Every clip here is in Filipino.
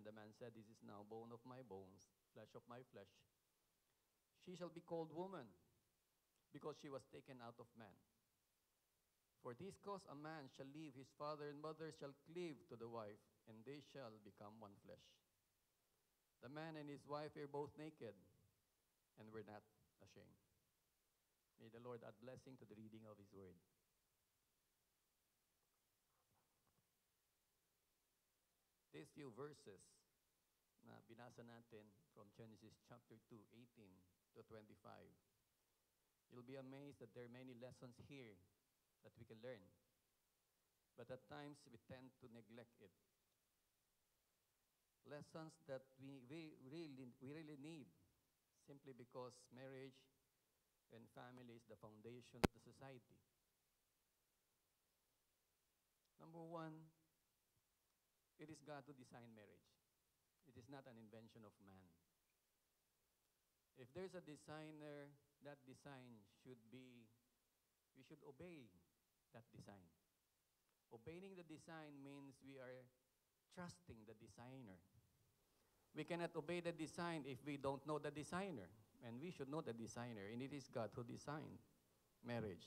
the man said, "This is now bone of my bones, flesh of my flesh. She shall be called woman, because she was taken out of man. For this cause a man shall leave his father and mother, shall cleave to the wife, and they shall become one flesh. The man and his wife were both naked, and were not ashamed." May the Lord add blessing to the reading of His word. These few verses na binasa natin from Genesis chapter 2, 18 to 25, you'll be amazed that there are many lessons here that we can learn. But at times, we tend to neglect it. Lessons that we really need, simply because marriage and family is the foundation of the society. Number one, it is God who designed marriage. It is not an invention of man. If there's a designer, that design should be, we should obey that design. Obeying the design means we are trusting the designer. We cannot obey the design if we don't know the designer. And we should know the designer, and it is God who designed marriage.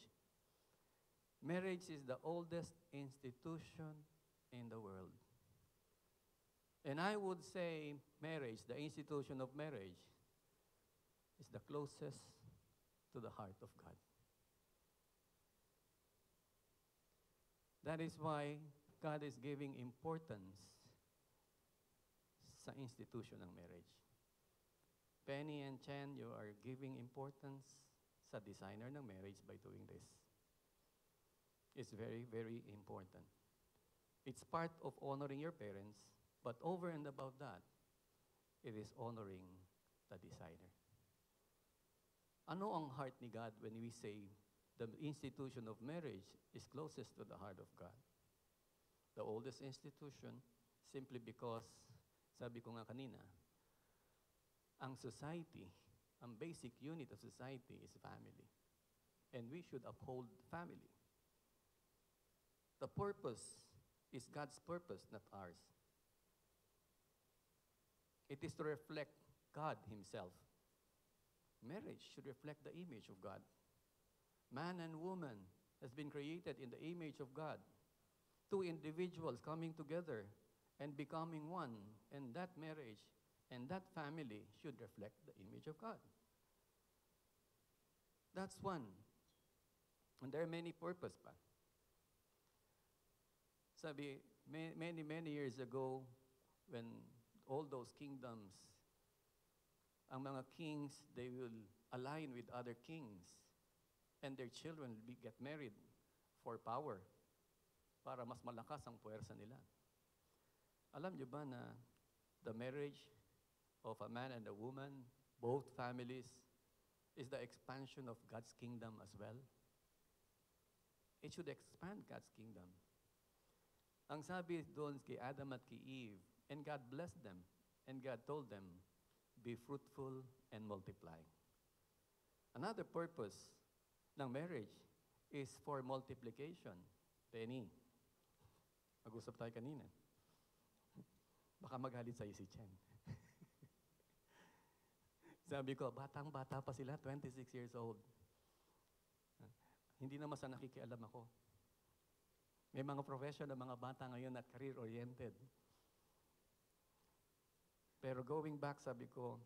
Marriage is the oldest institution in the world. And I would say marriage, the institution of marriage, is the closest to the heart of God. That is why God is giving importance sa institution ng marriage. Penny and Chen, you are giving importance sa designer ng marriage by doing this. It's very, very important. It's part of honoring your parents, but over and above that, it is honoring the designer. Ano ang heart ni God when we say the institution of marriage is closest to the heart of God? The oldest institution, simply because, sabi ko nga kanina, ang society, ang basic unit of society is family. And we should uphold family. The purpose is God's purpose, not ours. It is to reflect God Himself. Marriage should reflect the image of God. Man and woman has been created in the image of God. Two individuals coming together and becoming one, and that marriage and that family should reflect the image of God. That's one. And there are many purposes pa. Sabi, many years ago, when all those kingdoms, ang mga kings, they will align with other kings, and their children will get married for power, para mas malakas ang puwersa nila. Alam niyo ba na the marriage of a man and a woman, both families, is the expansion of God's kingdom as well? It should expand God's kingdom. Ang sabi doon kay Adam at kay Eve, and God blessed them, and God told them, be fruitful and multiply. Another purpose ng marriage is for multiplication. Penny, mag-usap tayo kanina. Baka magalit sa'yo si Chen. Sabi ko, batang-bata pa sila, 26 years old. Hindi naman sa nakikialam ako. May mga profession na mga bata ngayon at career-oriented. Pero going back, sabi ko,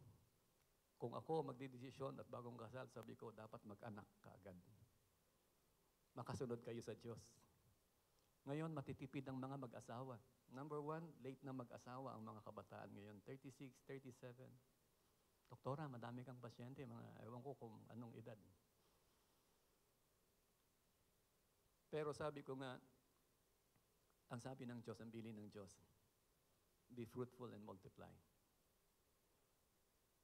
kung ako magdidesisyon at bagong kasal, sabi ko, dapat mag-anak ka agad. Makasunod kayo sa Diyos. Ngayon, matitipid ang mga mag-asawa. Number one, late na mag-asawa ang mga kabataan ngayon. 36, 37. Doktora, madami kang pasyente, mga ewan ko kung anong edad. Pero sabi ko nga, ang sabi ng Diyos, ang bilin ng Diyos, be fruitful and multiply.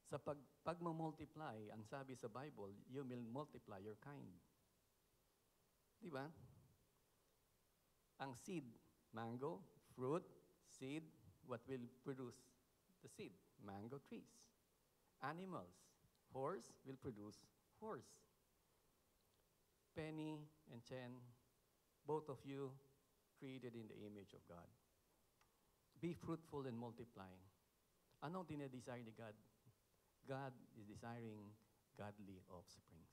Sa pag-multiply, ang sabi sa Bible, you will multiply your kind. Di ba? Ang seed, mango, fruit, seed, what will produce the seed? Mango trees. Animals, horse will produce horse. Penny and Chen, both of you created in the image of God. Be fruitful and multiply. Anong dinedesire ni God? God is desiring godly offsprings.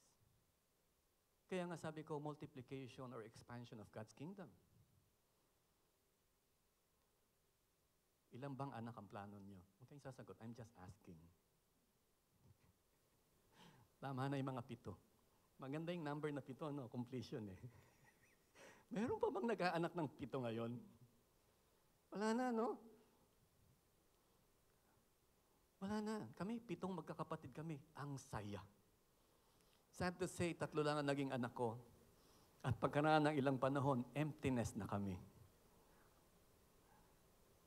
Kaya nga sabi ko, multiplication or expansion of God's kingdom. Ilang bang anak ang plano niyo? Huwag kayong sasagot, I'm just asking. Tama na yung mga 7. Maganda yung number na 7, no? Completion eh. Meron pa bang nag-aanak ng 7 ngayon? Wala na, no? Wala na. Kami, 7 magkakapatid kami. Ang saya. Sad to say, 3 lang ang naging anak ko. At pagkaraan ng ilang panahon, emptiness na kami.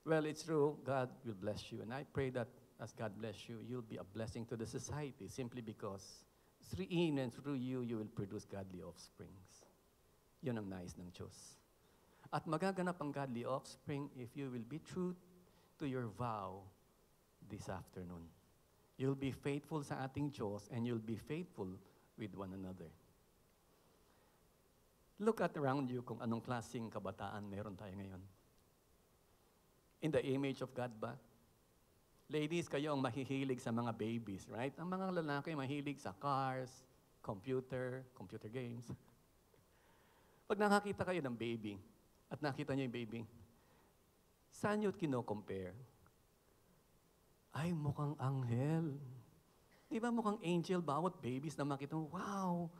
Well, it's true, God will bless you. And I pray that as God bless you, you'll be a blessing to the society simply because in and through you, you will produce godly offsprings. Yun ang nais ng Diyos. At magaganap ang godly offspring if you will be true to your vow this afternoon. You'll be faithful sa ating Diyos and you'll be faithful with one another. Look at around you kung anong klaseng kabataan meron tayo ngayon. In the image of God ba? Ladies, kayo ang mahihilig sa mga babies, right? Ang mga lalaki mahilig sa cars, computer games. Pag nakakita kayo ng baby, at nakita niyo yung baby, saan niyo kino-compare? Ay, mukhang anghel. Di ba mukhang angel? Bawat babies na makita mo, wow,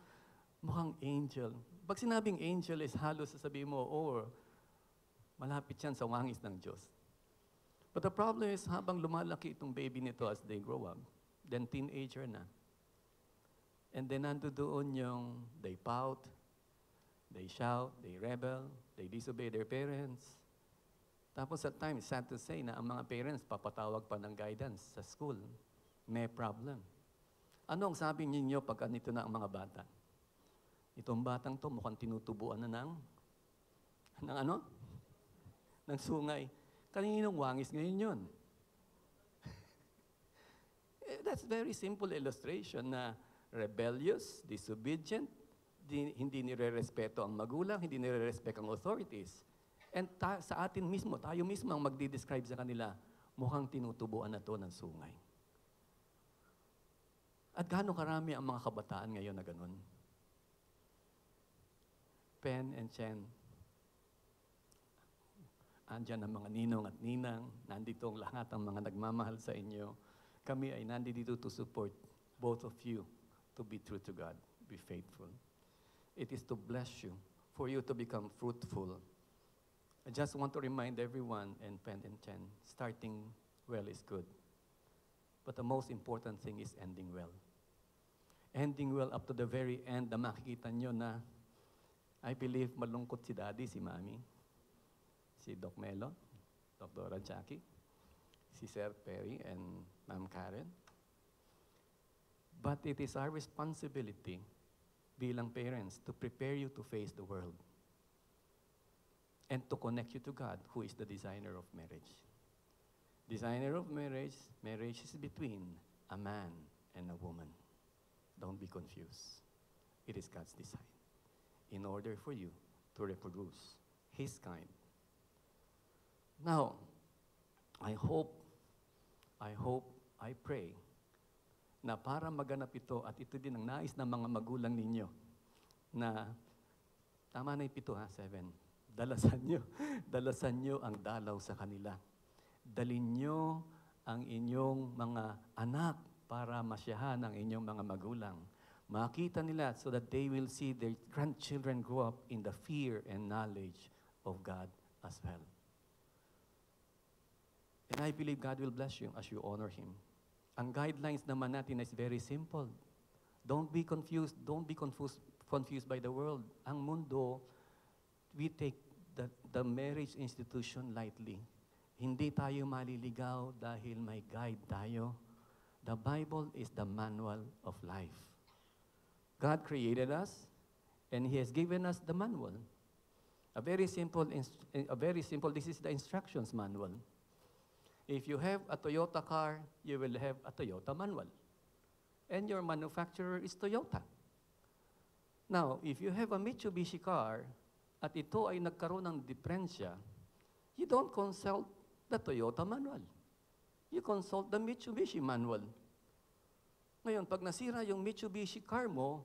mukhang angel. Pag sinabing angel is halos sasabihin mo, malapit yan sa wangis ng Diyos. But the problem is, habang lumalaki itong baby nito as they grow up, then teenager na. And then nando doon yung they pout, they shout, they rebel, they disobey their parents. Tapos at times, sad to say na ang mga parents papatawag pa ng guidance sa school. May problem. Ano ang sabi ninyo pag nito na ang mga bata? Itong batang to mukhang tinutubuan na ng sungay. Kaninong wangis ngayon yun? That's very simple illustration na rebellious, disobedient, hindi nire-respeto ang magulang, hindi nire-respeto ang authorities. And sa atin mismo, tayo mismo ang magdi-describe sa kanila, mukhang tinutubuan na to ng sungay. At gaano karami ang mga kabataan ngayon na ganun? Pen and Chen, andyan ang mga ninong at ninang, nandito ang lahat ang mga nagmamahal sa inyo. Kami ay nandito to support both of you to be true to God, be faithful. It is to bless you, for you to become fruitful. I just want to remind everyone, and Pen and Chen, starting well is good. But the most important thing is ending well. Ending well up to the very end na makikita nyo na, I believe malungkot si Daddy, si Mami, si Doc Melo, Dr. Jackie, si Sir Perry, and Ma'am Karen. But it is our responsibility bilang parents to prepare you to face the world and to connect you to God, who is the designer of marriage. Designer of marriage is between a man and a woman. Don't be confused. It is God's design in order for you to reproduce His kind. Now, I pray na para maganap ito at ito din ang nais ng mga magulang ninyo na, tama na yung 7, dalasan nyo ang dalaw sa kanila. Dalin nyo ang inyong mga anak para masyahan ang inyong mga magulang. Makita nila so that they will see their grandchildren grow up in the fear and knowledge of God as well. And I believe God will bless you as you honor Him. Ang guidelines naman natin is very simple. Don't be confused. Don't be confused by the world. Ang mundo, we take the marriage institution lightly. Hindi tayo maliligaw dahil may guide tayo. The Bible is the manual of life. God created us, and He has given us the manual. A very simple, this is the instructions manual. If you have a Toyota car, you will have a Toyota manual. And your manufacturer is Toyota. Now, if you have a Mitsubishi car, at ito ay nagkaroon ng diferensya, you don't consult the Toyota manual. You consult the Mitsubishi manual. Ngayon, pag nasira yung Mitsubishi car mo,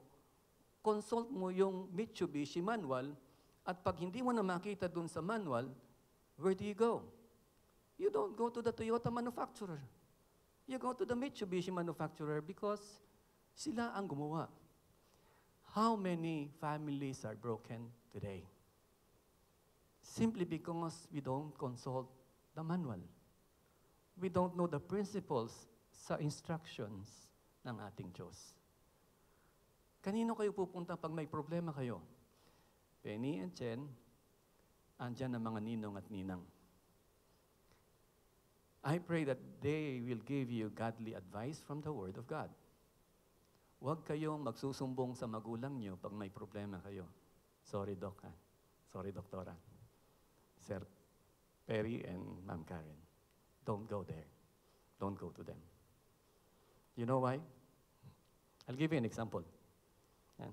consult mo yung Mitsubishi manual, at pag hindi mo na makita dun sa manual, where do you go? You don't go to the Toyota manufacturer. You go to the Mitsubishi manufacturer because sila ang gumawa. How many families are broken today? Simply because we don't consult the manual. We don't know the principles sa instructions ng ating Diyos. Kanino kayo pupunta pag may problema kayo? Penny and Chen, andyan ang mga ninong at ninang. I pray that they will give you godly advice from the Word of God. Huwag kayong magsusumbong sa magulang nyo pag may problema kayo. Sorry, Doc. Ha? Sorry, Doktora. Sir Perry and Ma'am Karen. Don't go there. Don't go to them. You know why? I'll give you an example. Yan.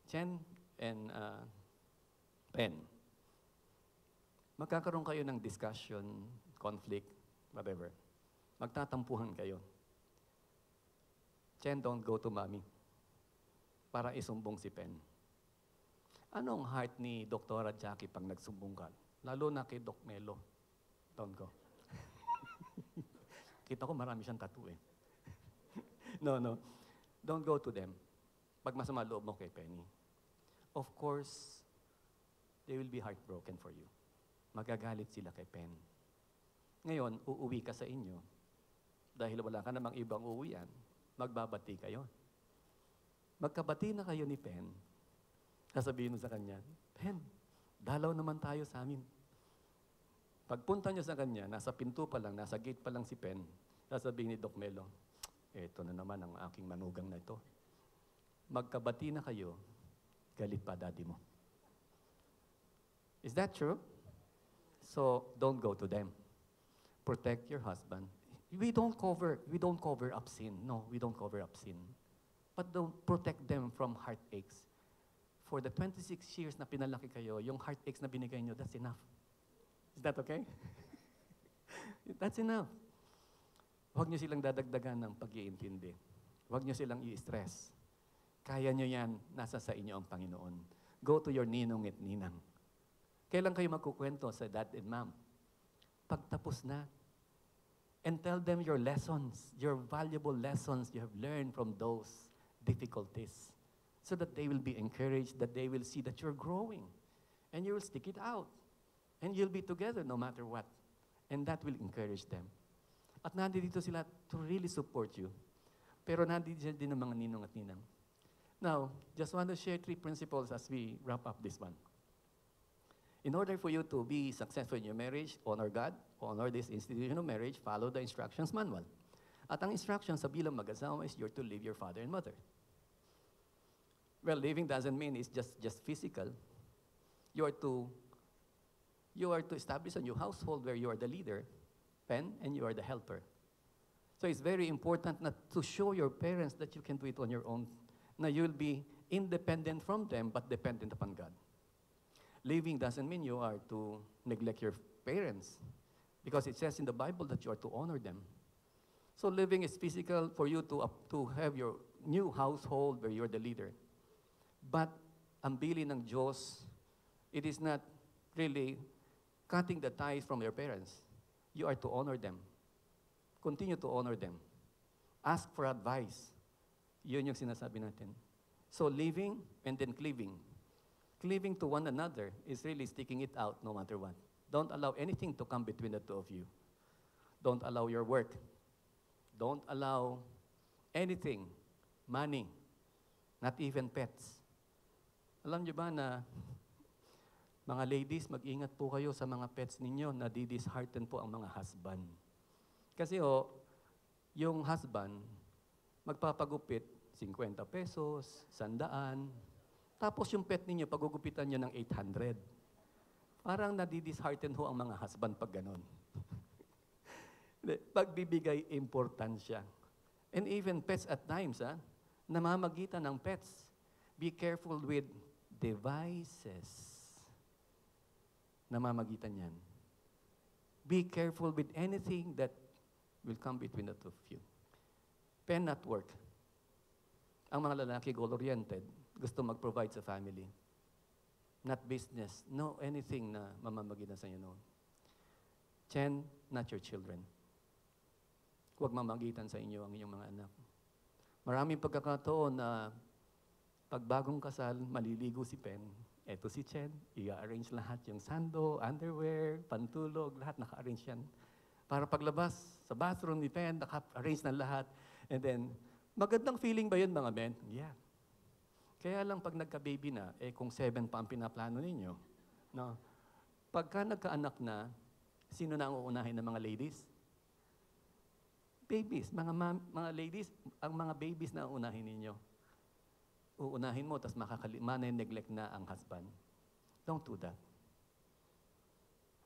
Chen and Pen. Magkakaroon kayo ng discussion, conflict, whatever. Magtatampuhan kayo. Chen, don't go to mommy para isumbong si Pen. Anong heart ni Doktora Jackie pag nagsumbong ka? Lalo na kay Doc Melo. Don't go. Kita ko marami siyang tattoo eh. No. Don't go to them. Pag masama loob mo kay Penny. Of course, they will be heartbroken for you. Magagalit sila kay Pen. Ngayon, uuwi ka sa inyo. Dahil wala ka namang ibang uuwian, magbabati kayo. Magkabati na kayo ni Pen. Sasabihin mo sa kanya, Pen, dalaw naman tayo sa amin. Pagpunta niyo sa kanya, nasa pinto pa lang, nasa gate pa lang si Pen, sasabihin ni Doc Melo, eto na naman ang aking manugang na ito. Magkabati na kayo, galit pa daddy mo. Is that true? So, don't go to them. Protect your husband. We don't cover up sin. No, we don't cover up sin. But don't protect them from heartaches. For the 26 years na pinalaki kayo, yung heartaches na binigay nyo, that's enough. Is that okay? That's enough. Huwag nyo silang dadagdagan ng pag-iintindi. Huwag nyo silang i-stress. Kaya nyo yan, nasa sa inyo ang Panginoon. Go to your ninong at ninang. Kailan kayo magkukwento sa dad and mom? Pagtapos na. And tell them your lessons, your valuable lessons you have learned from those difficulties, so that they will be encouraged, that they will see that you're growing, and you will stick it out. And you'll be together no matter what. And that will encourage them. At nandito sila to really support you. Pero nandito din ang mga ninong at ninang. Now, just want to share 3 principles as we wrap up this one. In order for you to be successful in your marriage, honor God, honor this institution of marriage, follow the instructions manual. At ang instructions sa bilang mag-asawa is you're to leave your father and mother. Well, living doesn't mean it's just physical. You are to establish a new household where you are the leader, Pen, and you are the helper. So it's very important not to show your parents that you can do it on your own. Na you'll be independent from them, but dependent upon God. Living doesn't mean you are to neglect your parents, because it says in the Bible that you are to honor them. So living is physical for you to have your new household where you're the leader. But ang bili ng Diyos, it is not really cutting the ties from your parents. You are to honor them. Continue to honor them. Ask for advice. Yun yung sinasabi natin. So living and then cleaving. Cleaving to one another is really sticking it out no matter what. Don't allow anything to come between the two of you. Don't allow your work. Don't allow anything, money, not even pets. Alam niyo ba na mga ladies, mag-ingat po kayo sa mga pets ninyo na di-dishearten po ang mga husband. Kasi yung husband, magpapagupit 50 pesos, 100, tapos yung pet ninyo, pagugupitan nyo ng 800. Parang nadi-dishearten ho ang mga husband pag ganon. Pagbibigay importansya. And even pets at times, namamagitan ng pets. Be careful with devices. Namamagitan yan. Be careful with anything that will come between the two of you. Pen at work. Ang mga lalaki, goal-oriented, gusto mag-provide sa family. Not business. No anything na mamamagitan sa inyo noon. Chen, not your children. Huwag mamagitan sa inyo ang inyong mga anak. Maraming pagkakataon na pag bagong kasal, maliligo si Pen. Eto si Chen, i-arrange lahat yung sando, underwear, pantulog, lahat naka-arrange yan. Para paglabas sa bathroom ni Pen, naka-arrange na lahat. And then, magandang feeling ba yun mga men? Yeah. Kaya lang pag nagka-baby na, kung 7 pa ang pinaplano ninyo, no? Pagka nagkaanak na, sino na ang uunahin ng mga ladies? Babies. Mga ladies, ang mga babies na uunahin ninyo. Uunahin mo, tapos neglect na ang husband. Don't do that.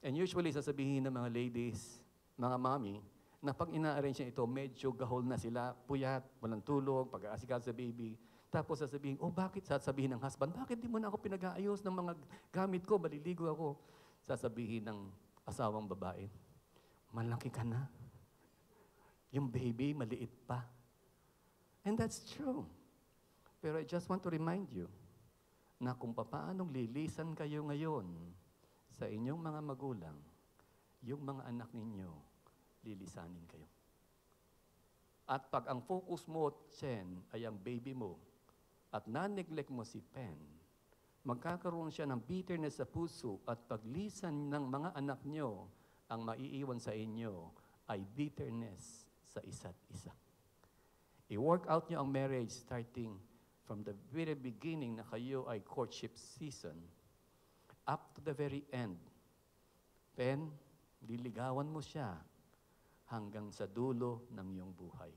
And usually, sasabihin ng mga ladies, mga mommy, na pag ina-arrange niya ito, medyo gahol na sila, puyat, walang tulog, pag-aasikat sa baby. Tapos sasabihin, bakit? Sasabihin ng husband, bakit di mo na ako pinag-aayos ng mga gamit ko, maliligo ako? Sasabihin ng asawang babae, malaki ka na. Yung baby, maliit pa. And that's true. Pero I just want to remind you na kung paanong lilisan kayo ngayon sa inyong mga magulang, yung mga anak ninyo, lilisanin kayo. At pag ang focus mo, Chen, ay ang baby mo, at na-neglect mo si Pen, magkakaroon siya ng bitterness sa puso at paglisan ng mga anak nyo, ang maiiwan sa inyo ay bitterness sa isa't isa. I-work out nyo ang marriage starting from the very beginning na kayo ay courtship season up to the very end. Pen, liligawan mo siya hanggang sa dulo ng iyong buhay.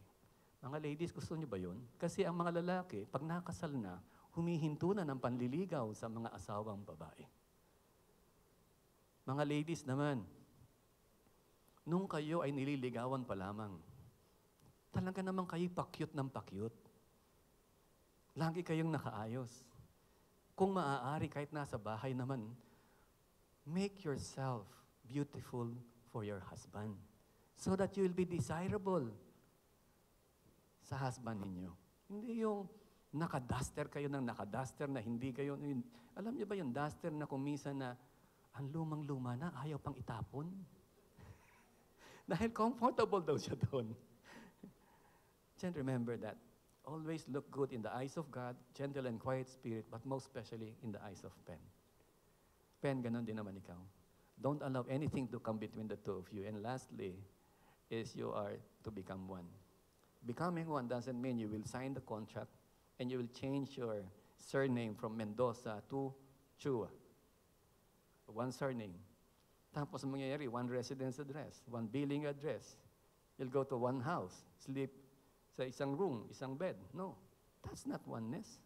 Mga ladies, gusto niyo ba yun? Kasi ang mga lalaki, pag nakasal na, humihinto na ng panliligaw sa mga asawang babae. Mga ladies naman, nung kayo ay nililigawan pa lamang, talaga naman kayo pakyut ng pakyut. Lagi kayong nakaayos. Kung maaari, kahit nasa bahay naman, make yourself beautiful for your husband so that you will be desirable sa husband ninyo. Hindi yung nakaduster kayo ng nakaduster na hindi kayo, alam niyo ba yung duster na kuminsan na ang lumang-luma na, ayaw pang itapon? Dahil comfortable daw siya doon. Just remember that. Always look good in the eyes of God, gentle and quiet spirit, but most especially in the eyes of Pen. Pen, ganun din naman ikaw. Don't allow anything to come between the two of you. And lastly, is you are to become one. Becoming one doesn't mean you will sign the contract and you will change your surname from Mendoza to Chua. One surname. Tapos mangyayari, one residence address, one billing address. You'll go to one house, sleep sa isang room, isang bed. No, that's not oneness.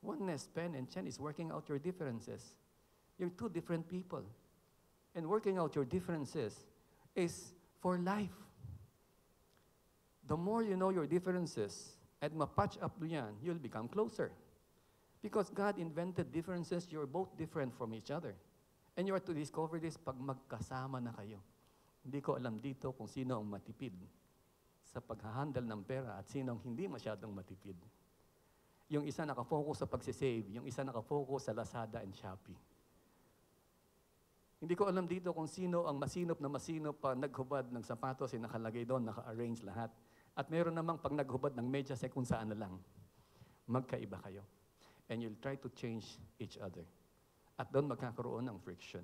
Oneness, Pen and Chen, is working out your differences. You're two different people. And working out your differences is for life. The more you know your differences at mapatch up yan, you'll become closer. Because God invented differences, you're both different from each other. And you are to discover this pag magkasama na kayo. Hindi ko alam dito kung sino ang matipid sa paghahandle ng pera at sino ang hindi masyadong matipid. Yung isa nakafocus sa pagsisave, yung isa nakafocus sa Lazada and Shopee. Hindi ko alam dito kung sino ang masinop na masinop pa naghubad ng sapatos, nakalagay doon, naka-arrange lahat. At meron namang pag naghubad ng medyas kung saan na lang. Magkaiba kayo. And you'll try to change each other. At doon magkakaroon ng friction.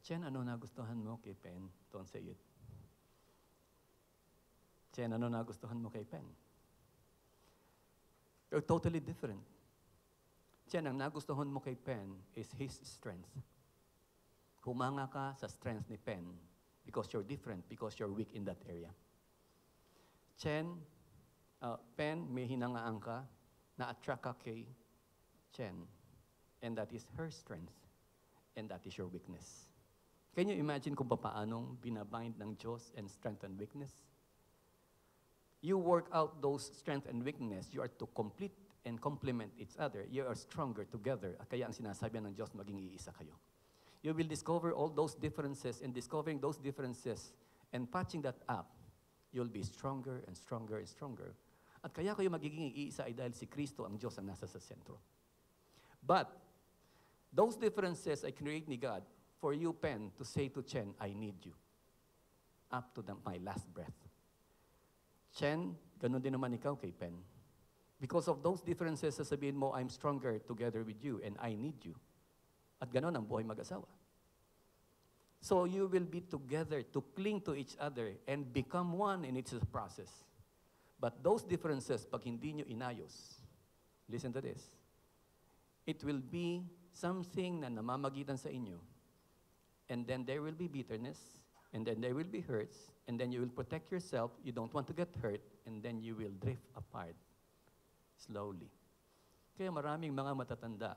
Chen, ano nagustuhan mo kay Pen? Don't say it. Chen, ano nagustuhan mo kay Pen? You're totally different. Chen, ang nagustuhan mo kay Pen is his strength. Humanga ka sa strength ni Pen because you're different, because you're weak in that area. Chen, Pen, may hinangaan ka, na-attract ka kay Chen, and that is her strength, and that is your weakness. Can you imagine kung paanong binabind ng Diyos and strength and weakness? You work out those strength and weakness, you are to complete and complement each other. You are stronger together. Kaya ang sinasabi ng Diyos, maging iisa kayo. you will discover all those differences, and discovering those differences and patching that up, you'll be stronger and stronger and stronger. At kaya kayo magiging iisa ay dahil si Kristo ang Diyos ang nasa sa sentro. But, those differences ay create ni God for you, Pen, to say to Chen, I need you. Up to my last breath. Chen, ganun din naman ikaw kay Pen. Because of those differences, sasabihin mo, I'm stronger together with you and I need you. At ganun ang buhay mag-asawa. So you will be together to cling to each other and become one in its process. But those differences, pag hindi nyo inayos, listen to this, it will be something na namamagitan sa inyo. And then there will be bitterness, and then there will be hurts, and then you will protect yourself, you don't want to get hurt, and then you will drift apart slowly. Kaya maraming mga matatanda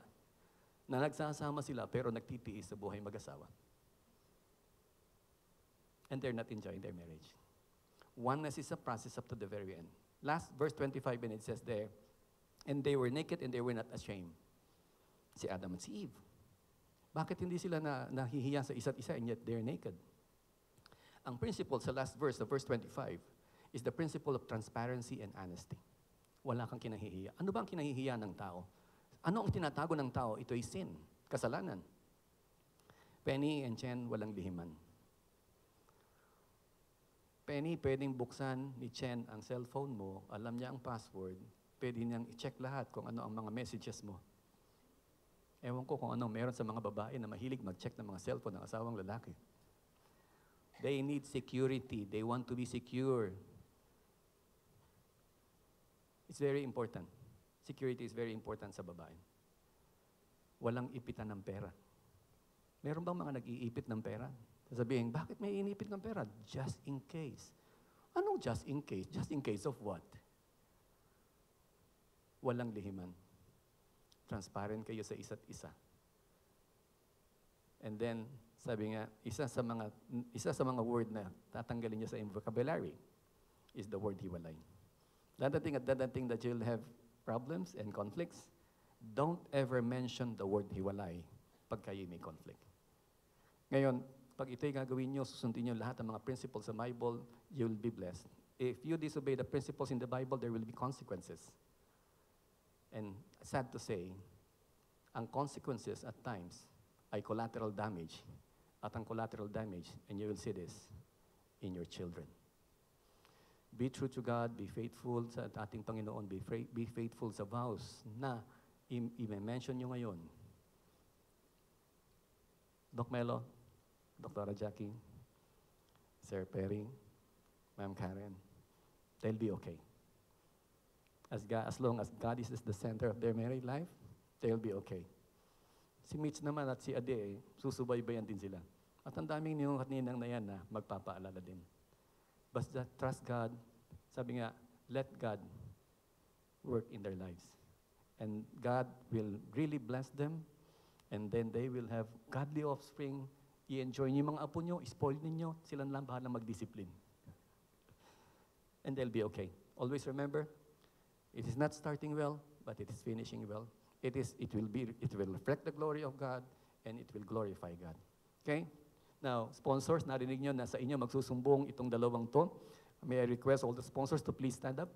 na nagsasama sila pero nagtitiis sa buhay mag-asawa. And they're not enjoying their marriage. Oneness is a process up to the very end. Last verse 25, and it says there, and they were naked and they were not ashamed. Si Adam at si Eve. Bakit hindi sila nahihiya sa isa't isa and yet they're naked? Ang principle sa last verse, the verse 25, is the principle of transparency and honesty. Wala kang kinahihiya. Ano ba ang kinahihiya ng tao? Ano ang tinatago ng tao? Ito ay sin, kasalanan. Penny and Chen, walang lihiman. Penny, pwedeng buksan ni Chen ang cellphone mo, alam niya ang password, pwede niyang i-check lahat kung ano ang mga messages mo. Ewan ko kung anong meron sa mga babae na mahilig mag-check ng mga cellphone ng asawang lalaki. They need security. They want to be secure. It's very important. Security is very important sa babae. Walang ipitan ng pera. Meron bang mga nag-iipit ng pera? Sasabihin, bakit may inipit ng pera? Just in case. Anong just in case? Just in case of what? Walang lihiman. Transparent kayo sa isa't isa. And then, sabi nga, isa sa mga word na tatanggalin niyo sa vocabulary is the word hiwalay. Dadating that you'll have problems and conflicts, don't ever mention the word hiwalay pag kayo may conflict. Ngayon, pag ito'y gagawin nyo, susundin nyo lahat ng mga principles sa Bible, you'll be blessed. If you disobey the principles in the Bible, there will be consequences. And sad to say, ang consequences at times ay collateral damage. At ang collateral damage, and you will see this in your children. Be true to God, be faithful sa ating Panginoon, be faithful sa vows na i-mention nyo ngayon. Doc Melo, Dr. Jackie, Sir Perry, Ma'am Karen, they'll be okay. As long as God is the center of their married life, they'll be okay. Si Mitch naman at si Ade, susubaybayan din sila. At ang daming niyong kaninang na yan na magpapaalala din. Basta trust God, sabi nga, let God work in their lives. And God will really bless them, and then they will have godly offspring. I-enjoy niyo yung mga apo niyo, spoil ninyo, sila lang bahala mag-discipline. And they'll be okay. Always remember, it is not starting well, but it is finishing well. It will reflect the glory of God, and it will glorify God. Okay? Now, sponsors, narinig nyo na sa inyo magsusumbong itong dalawang to. May I request all the sponsors to please stand up?